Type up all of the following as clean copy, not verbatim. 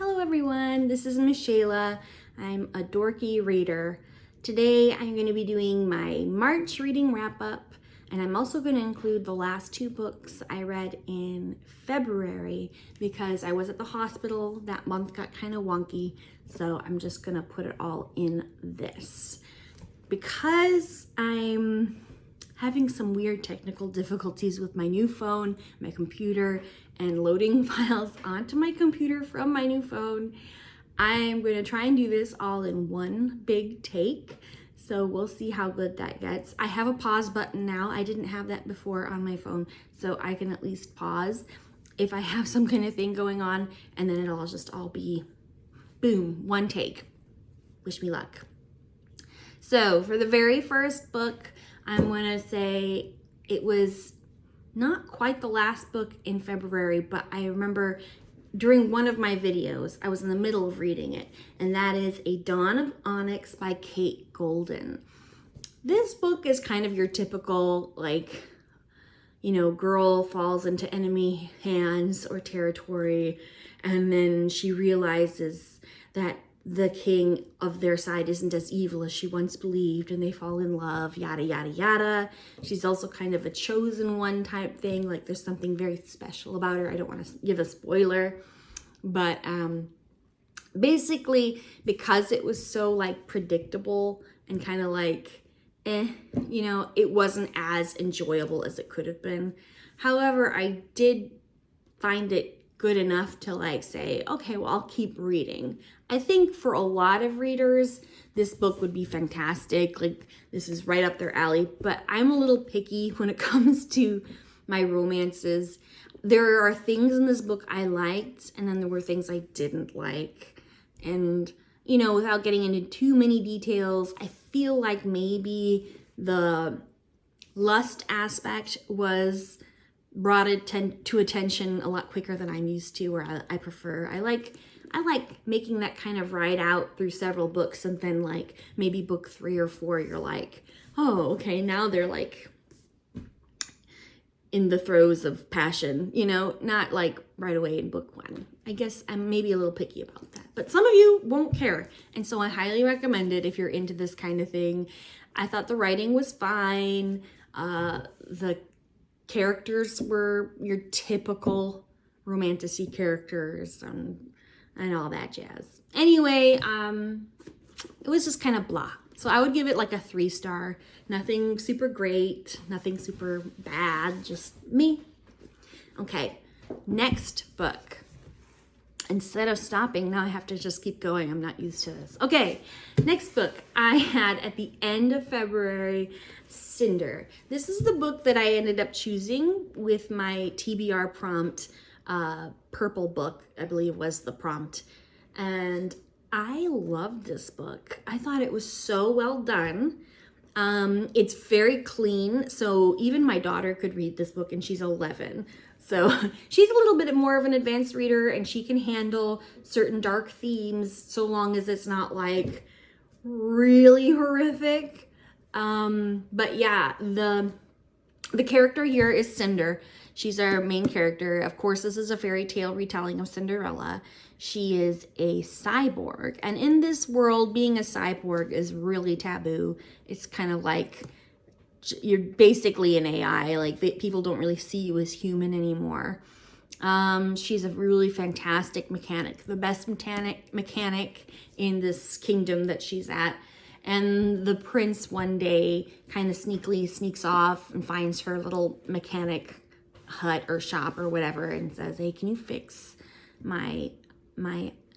Hello everyone, this is Michela. I'm a dorky reader. Today I'm going to be doing my March reading wrap up, and I'm also going to include the last two books I read in February because I was at the hospital. That month got kind of wonky, so I'm just going to put it all in this. Because I'm having some weird technical difficulties with my new phone, my computer, and loading files onto my computer from my new phone, I'm going to try and do this all in one big take. So we'll see how good that gets. I have a pause button now. I didn't have that before on my phone, so I can at least pause if I have some kind of thing going on, and then it'll just all be boom, one take. Wish me luck. So for the very first book, I'm going to say it was not quite the last book in February, but I remember during one of my videos, I was in the middle of reading it, and that is A Dawn of Onyx by Kate Golden. This book is kind of your typical, girl falls into enemy hands or territory, and then she realizes that the king of their side isn't as evil as she once believed, and they fall in love, yada, yada, yada. She's also kind of a chosen one type thing. Like there's something very special about her. I don't want to give a spoiler, but basically because it was so predictable and kind of it wasn't as enjoyable as it could have been. However, I did find it good enough to say, okay, well, I'll keep reading. I think for a lot of readers, this book would be fantastic. This is right up their alley, but I'm a little picky when it comes to my romances. There are things in this book I liked, and then there were things I didn't like. And, without getting into too many details, I feel like maybe the lust aspect was brought it to attention a lot quicker than I'm used to, or I prefer. I like making that kind of ride out through several books, and then maybe book 3 or 4, you're like, oh, okay, now they're in the throes of passion, not right away in book 1. I guess I'm maybe a little picky about that, but some of you won't care, and so I highly recommend it if you're into this kind of thing. I thought the writing was fine. The characters were your typical romantic-y characters and all that jazz. Anyway, it was just kind of blah. So I would give it a 3-star. Nothing super great, nothing super bad, just me. Okay, next book. Instead of stopping, now I have to just keep going. I'm not used to this. Okay, next book I had at the end of February, Cinder. This is the book that I ended up choosing with my TBR prompt, purple book, I believe was the prompt. And I loved this book. I thought it was so well done. It's very clean, so even my daughter could read this book, and she's 11. So she's a little bit more of an advanced reader, and she can handle certain dark themes so long as it's not really horrific. But yeah, the character here is Cinder. She's our main character. Of course, this is a fairy tale retelling of Cinderella. She is a cyborg. And in this world, being a cyborg is really taboo. It's kind of you're basically an AI. People don't really see you as human anymore. She's a really fantastic mechanic. The best mechanic in this kingdom that she's at. And the prince one day kind of sneakily sneaks off and finds her little mechanic hut or shop or whatever and says, hey, can you fix my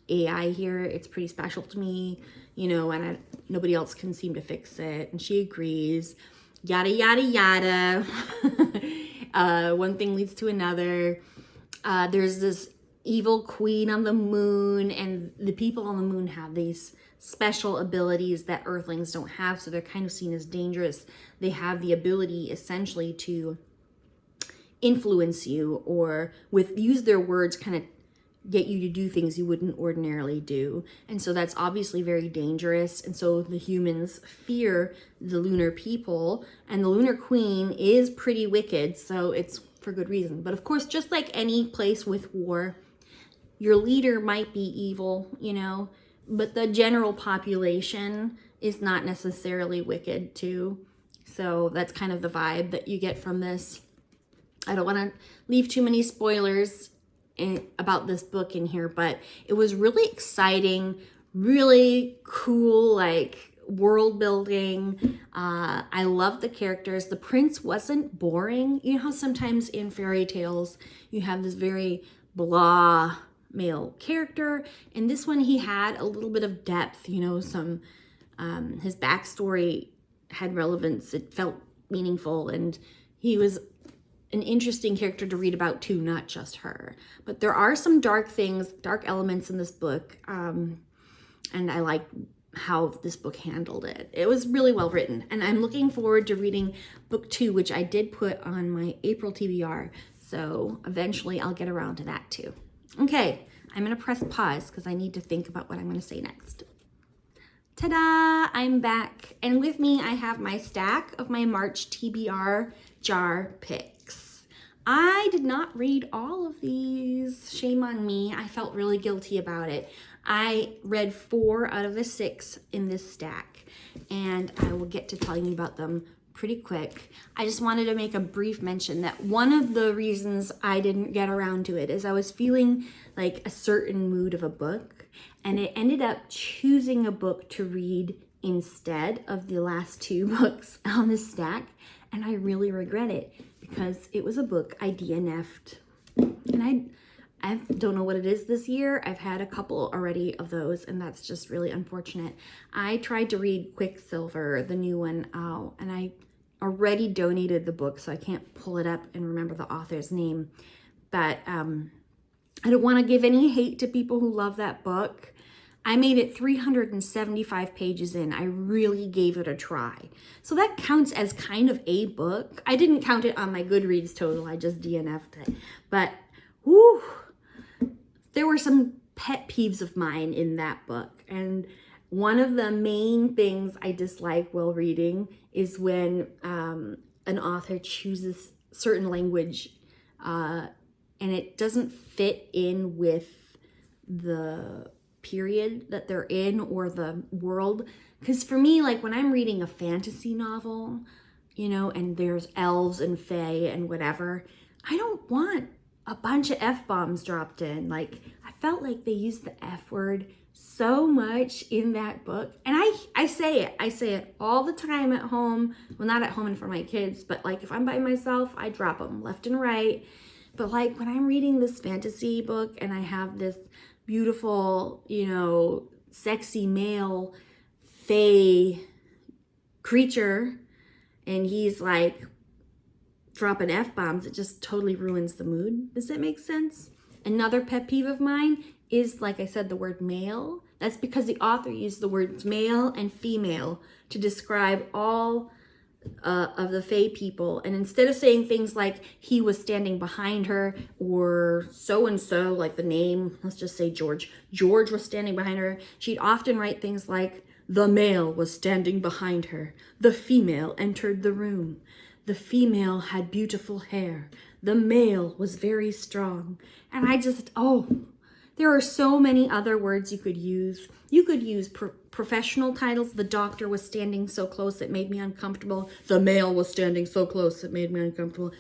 AI here? It's pretty special to me, and nobody else can seem to fix it. And she agrees, yada, yada, yada. One thing leads to another. There's this evil queen on the moon, and the people on the moon have these special abilities that earthlings don't have, so they're kind of seen as dangerous. They have the ability essentially to influence you, or use their words kind of get you to do things you wouldn't ordinarily do. And so that's obviously very dangerous. And so the humans fear the lunar people, and the lunar queen is pretty wicked, so it's for good reason. But of course, just like any place with war, your leader might be evil, you know, but the general population is not necessarily wicked too. So that's kind of the vibe that you get from this. I don't want to leave too many spoilers about this book in here, but it was really exciting, really cool, like world building. I love the characters. The prince wasn't boring. You know how sometimes in fairy tales you have this very blah male character. In this one, he had a little bit of depth, you know, some his backstory had relevance. It felt meaningful, and he was an interesting character to read about too, not just her. But there are some dark things, dark elements in this book, and I like how this book handled it. It was really well written, and I'm looking forward to reading book 2, which I did put on my April TBR, so eventually I'll get around to that too. Okay, I'm gonna press pause because I need to think about what I'm gonna say next. Ta-da! I'm back, and with me I have my stack of my March TBR jar picks. I did not read all of these. Shame on me. I felt really guilty about it. I read 4 out of the 6 in this stack, and I will get to telling you about them pretty quick. I just wanted to make a brief mention that one of the reasons I didn't get around to it is I was feeling like a certain mood of a book, and it ended up choosing a book to read instead of the last 2 books on the stack, and I really regret it because it was a book I DNF'd. And I don't know what it is this year. I've had a couple already of those, and that's just really unfortunate. I tried to read Quicksilver, the new one, and I already donated the book, so I can't pull it up and remember the author's name. But I don't want to give any hate to people who love that book. I made it 375 pages in. I really gave it a try. So that counts as kind of a book. I didn't count it on my Goodreads total. I just DNF'd it. But, whew, there were some pet peeves of mine in that book. And one of the main things I dislike while reading is when an author chooses certain language and it doesn't fit in with the period that they're in or the world. Because for me, like when I'm reading a fantasy novel, you know, and there's elves and fae and whatever, I don't want a bunch of F-bombs dropped in. Like, I felt like they used the F word so much in that book. And I say it all the time at home. Well, not at home and for my kids, but like if I'm by myself, I drop them left and right. But like when I'm reading this fantasy book and I have this beautiful, you know, sexy male fae creature and he's like dropping F-bombs, it just totally ruins the mood. Does that make sense? Another pet peeve of mine is, like I said, the word male. That's because the author used the words male and female to describe all of the fae people. And instead of saying things like he was standing behind her or so-and-so, like the name, let's just say George was standing behind her, she'd often write things like the male was standing behind her. The female entered the room. The female had beautiful hair. The male was very strong. And I just, there are so many other words you could use. You could use professional titles. The doctor was standing so close it made me uncomfortable. The male was standing so close it made me uncomfortable.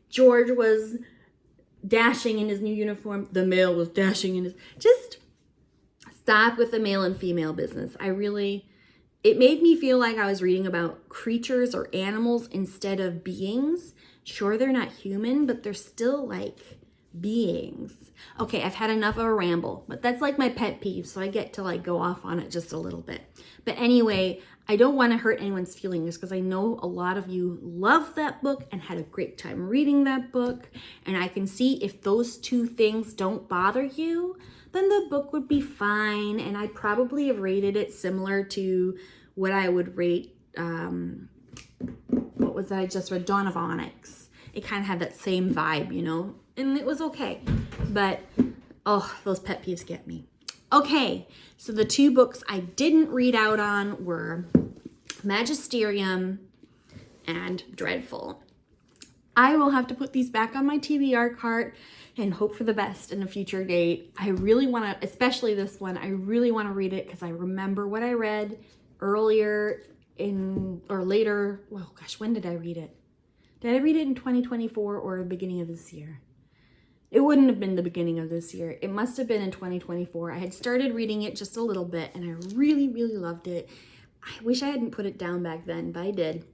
George was dashing in his new uniform. The male was dashing in his... Just stop with the male and female business. It made me feel like I was reading about creatures or animals instead of beings. Sure, they're not human, but they're still like beings. Okay, I've had enough of a ramble, but that's like my pet peeve, so I get to like go off on it just a little bit. But anyway, I don't want to hurt anyone's feelings because I know a lot of you love that book and had a great time reading that book. And I can see if those 2 things don't bother you, then the book would be fine. And I'd probably have rated it similar to what I would rate, what was that I just read? Dawn of Onyx. It kind of had that same vibe, you know, and it was okay. But, those pet peeves get me. Okay, so the 2 books I didn't read out on were Magisterium and Dreadful. I will have to put these back on my TBR cart and hope for the best in a future date. I really want to, especially this one, I really want to read it because I remember what I read earlier or later. Oh gosh, when did I read it? Did I read it in 2024 or the beginning of this year? It wouldn't have been the beginning of this year. It must have been in 2024. I had started reading it just a little bit and I really, really loved it. I wish I hadn't put it down back then, but I did.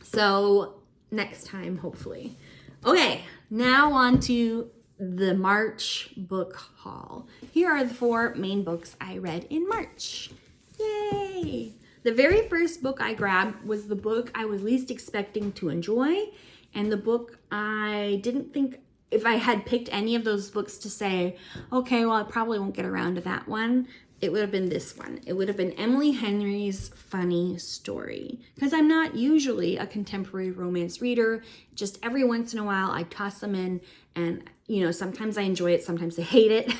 So next time, hopefully. Okay, now on to the March book haul. Here are the 4 main books I read in March. Yay! The very first book I grabbed was the book I was least expecting to enjoy, and the book I didn't think, if I had picked any of those books to say, okay, well, I probably won't get around to that one, it would have been this one. It would have been Emily Henry's Funny Story. Because I'm not usually a contemporary romance reader. Just every once in a while, I toss them in and, sometimes I enjoy it, sometimes I hate it.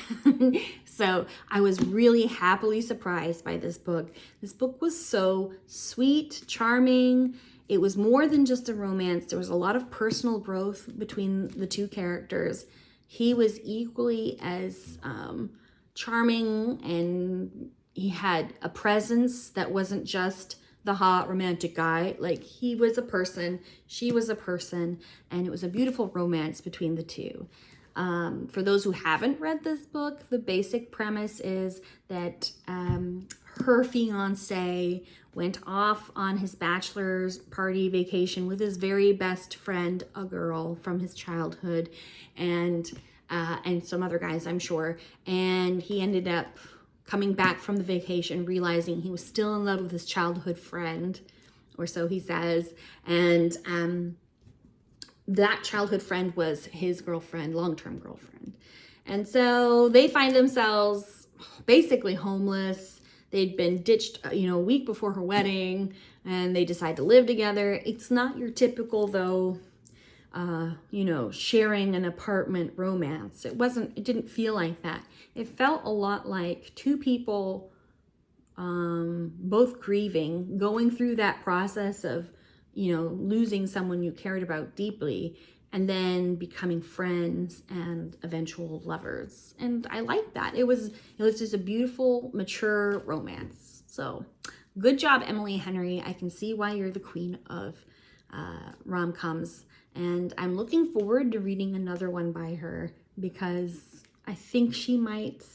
So I was really happily surprised by this book. This book was so sweet, charming. It was more than just a romance. There was a lot of personal growth between the 2 characters. He was equally as charming, and he had a presence that wasn't just the hot romantic guy. Like, he was a person, she was a person, and it was a beautiful romance between the 2. For those who haven't read this book, the basic premise is that her fiance went off on his bachelor's party vacation with his very best friend, a girl from his childhood, and some other guys, I'm sure. And he ended up coming back from the vacation, realizing he was still in love with his childhood friend, or so he says. And that childhood friend was his girlfriend, long-term girlfriend. And so they find themselves basically homeless. They'd been ditched, a week before her wedding, and they decide to live together. It's not your typical, though, sharing an apartment romance. It didn't feel like that. It felt a lot like 2 people, both grieving, going through that process of, losing someone you cared about deeply, and then becoming friends and eventual lovers. And I liked that. It was just a beautiful, mature romance. So good job, Emily Henry. I can see why you're the queen of rom-coms. And I'm looking forward to reading another one by her because I think she might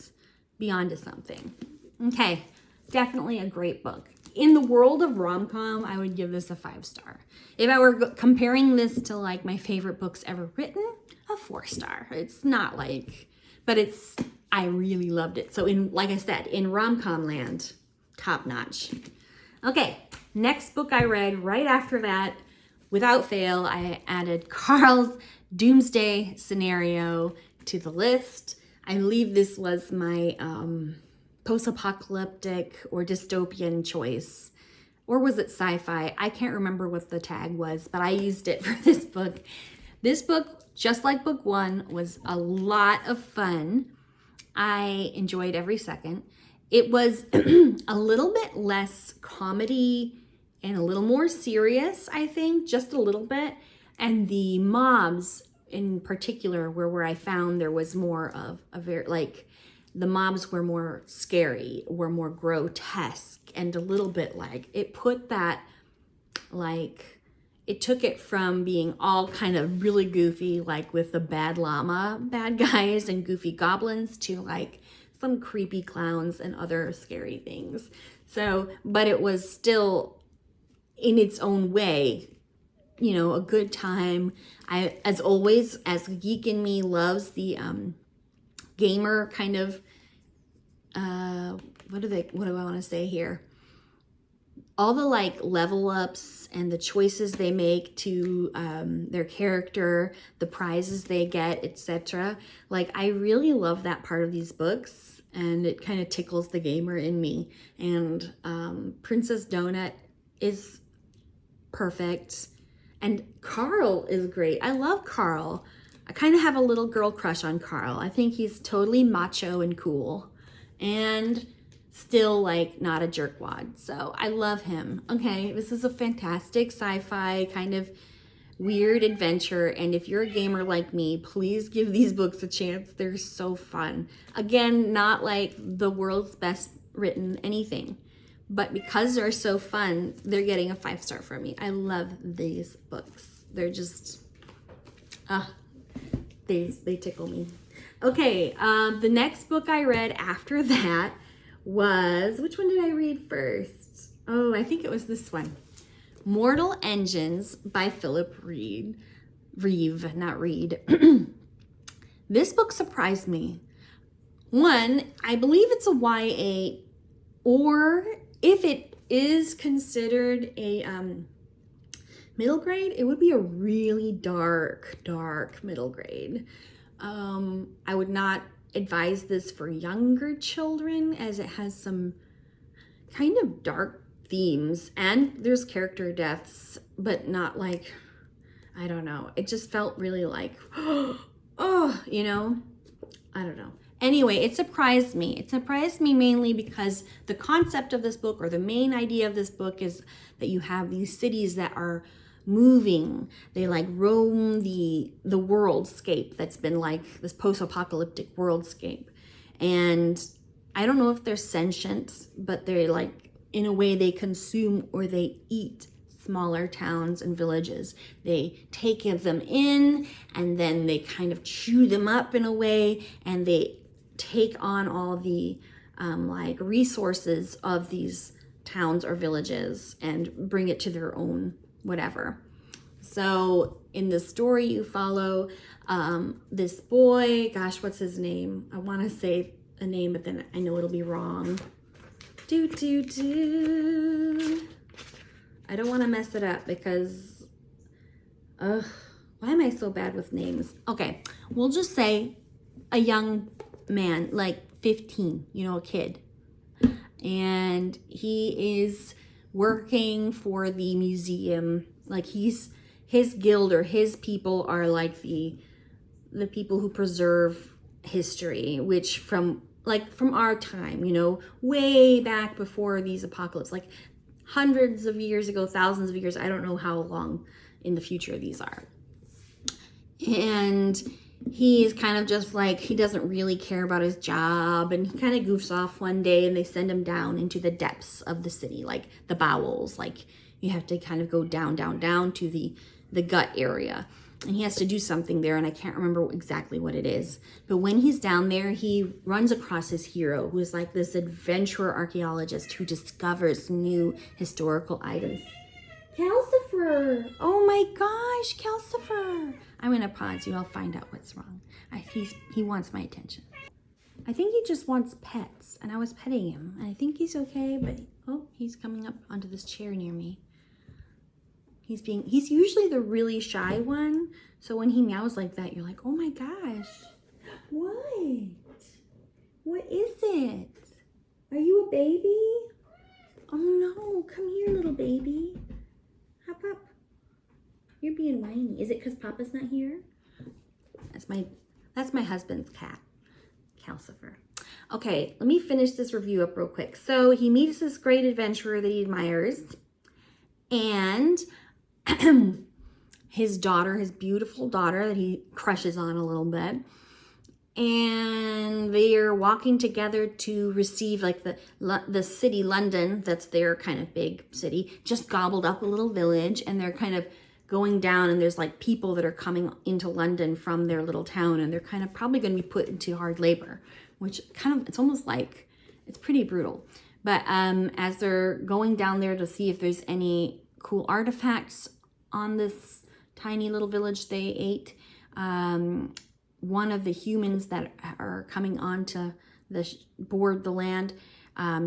be onto something. Okay, definitely a great book. In the world of rom-com, I would give this a 5-star. If I were comparing this to like my favorite books ever written, a 4-star. It's not like, but I really loved it. So like I said, in rom-com land, top notch. Okay, next book I read right after that, without fail, I added Carl's Doomsday Scenario to the list. I believe this was my post-apocalyptic or dystopian choice. Or was it sci-fi? I can't remember what the tag was, but I used it for this book. This book, just like book 1, was a lot of fun. I enjoyed every second. It was a little bit less comedy and a little more serious, I think, just a little bit. And the mobs in particular where I found there was more of a very, like, the mobs were more scary, were more grotesque, and a little bit like, it put that, like, it took it from being all kind of really goofy, like with the bad llama bad guys and goofy goblins, to like some creepy clowns and other scary things. So, but it was still in its own way, a good time. As always, as geek in me loves the gamer kind of, what do I want to say here? All the like level ups and the choices they make to their character, the prizes they get, etc. Like, I really love that part of these books, and it kind of tickles the gamer in me. And Princess Donut is perfect, and Carl is great. I love Carl. I kind of have a little girl crush on Carl. I think he's totally macho and cool, and still like not a jerkwad. So I love him. Okay, this is a fantastic sci-fi kind of weird adventure. And if you're a gamer like me, please give these books a chance. They're so fun. Again, not like the world's best written anything, but because they're so fun, they're getting a 5-star from me. I love these books. They're just, they tickle me. Okay, the next book I read after that was, which one did I read first? Oh, I think it was this one. Mortal Engines by Philip Reeve, not Reed. This book surprised me. One, I believe it's a YA, or if it is considered a middle grade, it would be a really dark middle grade. I would not advise this for younger children, as it has some kind of dark themes, and there's character deaths, but not like, I don't know. It just felt really like, oh, you know, I don't know. Anyway, it surprised me. It surprised me mainly because the concept of this book, or the main idea of this book, is that you have these cities that are moving. They like roam the worldscape that's been like this post-apocalyptic worldscape. And I don't know if they're sentient, but they're like, in a way, they consume or they eat smaller towns and villages. They take them in, and then they kind of chew them up in a way, and they take on all the like resources of these towns or villages and bring it to their own whatever. So in the story, you follow this boy. Gosh, what's his name? I want to say a name, but then I know it'll be wrong. I don't want to mess it up because, why am I so bad with names? Okay, we'll just say a young man, like 15, you know, a kid. And he is working for the museum. Like his guild or his people are like the people who preserve history, which from our time, you know, way back before these apocalypse, like hundreds of years ago, thousands of years, I don't know how long in the future these are. And he's kind of just like, he doesn't really care about his job, and he kind of goofs off one day, and they send him down into the depths of the city, like the bowels, like you have to kind of go down to the gut area. And he has to do something there, and I can't remember exactly what it is. But when he's down there, he runs across his hero, who is like this adventurer archaeologist who discovers new historical items. Calcifer! Oh my gosh, Calcifer! I'm gonna pause you. I'll find out what's wrong. He wants my attention. I think he just wants pets, and I was petting him, and I think he's okay, but he's coming up onto this chair near me. He's usually the really shy one, so when he meows like that, you're like, oh my gosh, what is it? Are you a baby? Oh no, come here, little baby. Hop up. You're being whiny. Is it because Papa's not here? That's my husband's cat, Calcifer. Okay, let me finish this review up real quick. So he meets this great adventurer that he admires, and his daughter, his beautiful daughter that he crushes on a little bit, and they are walking together to receive, like, the city, London, that's their kind of big city, just gobbled up a little village, and they're kind of going down, and there's like people that are coming into London from their little town, and they're kind of probably going to be put into hard labor, which kind of, it's almost like, it's pretty brutal. But as they're going down there to see if there's any cool artifacts on this tiny little village they ate, one of the humans that are coming onto board the land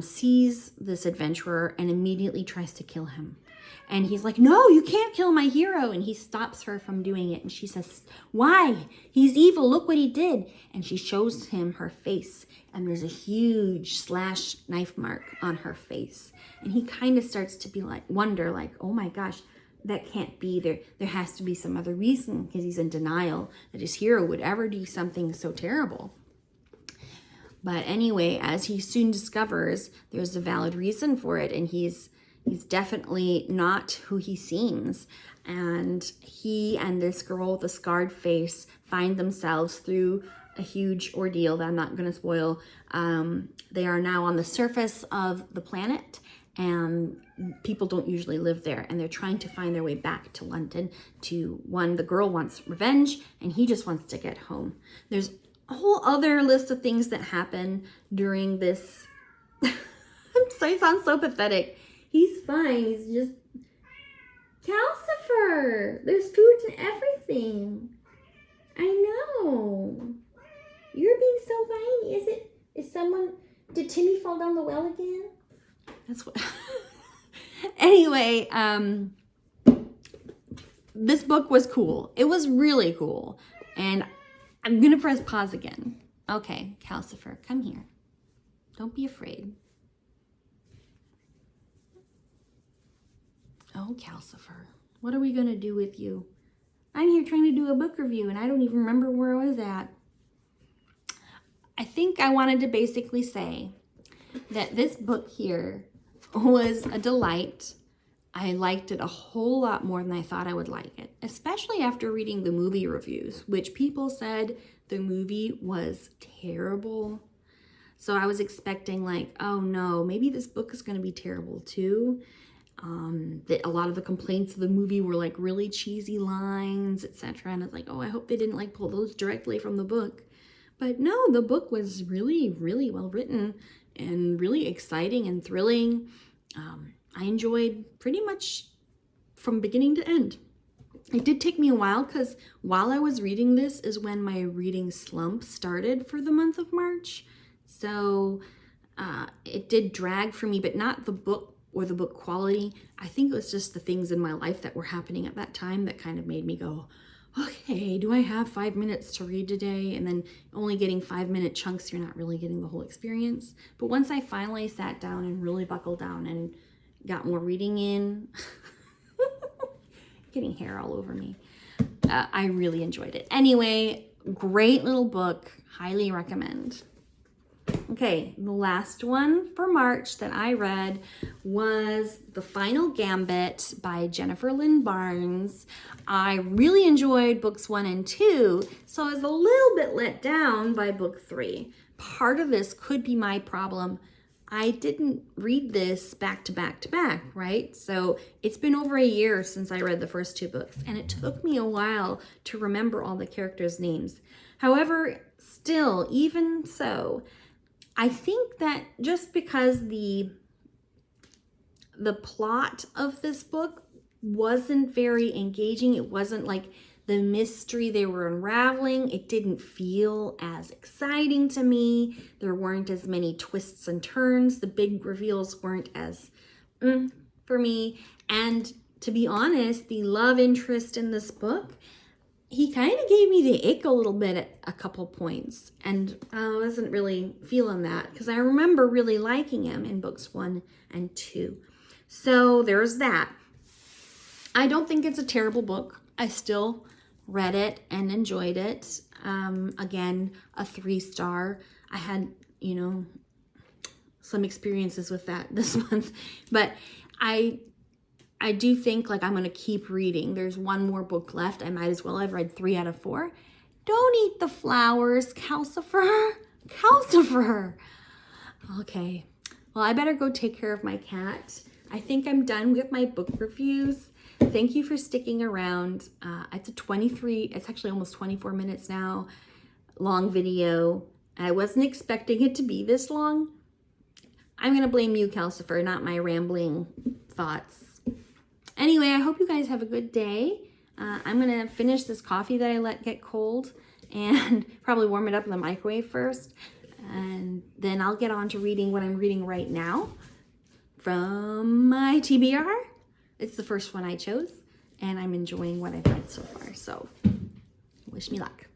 sees this adventurer and immediately tries to kill him. And he's like, no, you can't kill my hero. And he stops her from doing it. And she says, why? He's evil. Look what he did. And she shows him her face. And there's a huge slash knife mark on her face. And he kind of starts to be like, wonder, like, oh my gosh, that can't be there. There has to be some other reason, because he's in denial that his hero would ever do something so terrible. But anyway, as he soon discovers, there's a valid reason for it. And he's He's definitely not who he seems. And he and this girl with the scarred face find themselves through a huge ordeal that I'm not going to spoil. They are now on the surface of the planet, and people don't usually live there, and they're trying to find their way back to London. The girl wants revenge, and he just wants to get home. There's a whole other list of things that happen during this. I sound so pathetic. He's fine. He's just Calcifer. There's food and everything. I know. You're being so whiny. Did Timmy fall down the well again? That's what. Anyway, this book was cool. It was really cool. And I'm going to press pause again. Okay, Calcifer, come here. Don't be afraid. Oh, Calcifer, what are we going to do with you? I'm here trying to do a book review, and I don't even remember where I was at. I think I wanted to basically say that this book here was a delight. I liked it a whole lot more than I thought I would like it, especially after reading the movie reviews, which people said the movie was terrible. So I was expecting like, oh no, maybe this book is going to be terrible too. That a lot of the complaints of the movie were like really cheesy lines, etc. And it's like, oh, I hope they didn't like pull those directly from the book. But no, the book was really, really well written and really exciting and thrilling. I enjoyed pretty much from beginning to end. It did take me a while because while I was reading this is when my reading slump started for the month of March. So it did drag for me, but not the book or the book quality. I think it was just the things in my life that were happening at that time that kind of made me go, okay, do I have 5 minutes to read today? And then only getting 5-minute chunks, you're not really getting the whole experience. But once I finally sat down and really buckled down and got more reading in, getting hair all over me, I really enjoyed it. Anyway, great little book, highly recommend. Okay, the last one for March that I read was The Final Gambit by Jennifer Lynn Barnes. I really enjoyed books 1 and 2, so I was a little bit let down by book 3. Part of this could be my problem. I didn't read this back to back to back, right? So it's been over a year since I read the first 2 books, and it took me a while to remember all the characters' names. However, still, even so, I think that just because the plot of this book wasn't very engaging, it wasn't like the mystery they were unraveling, it didn't feel as exciting to me. There weren't as many twists and turns. The big reveals weren't as for me. And to be honest, the love interest in this book, he kind of gave me the ick a little bit at a couple points, and I wasn't really feeling that because I remember really liking him in books 1 and 2. So there's that. I don't think it's a terrible book. I still read it and enjoyed it. Again, a 3-star. I had, some experiences with that this month, but I do think like I'm going to keep reading. There's 1 more book left. I might as well. I've read 3 out of 4. Don't eat the flowers, Calcifer. Calcifer. Okay. Well, I better go take care of my cat. I think I'm done with my book reviews. Thank you for sticking around. It's actually almost 24 minutes now, long video. I wasn't expecting it to be this long. I'm going to blame you, Calcifer, not my rambling thoughts. Anyway, I hope you guys have a good day. I'm going to finish this coffee that I let get cold and probably warm it up in the microwave first. And then I'll get on to reading what I'm reading right now from my TBR. It's the first one I chose, and I'm enjoying what I've read so far. So wish me luck.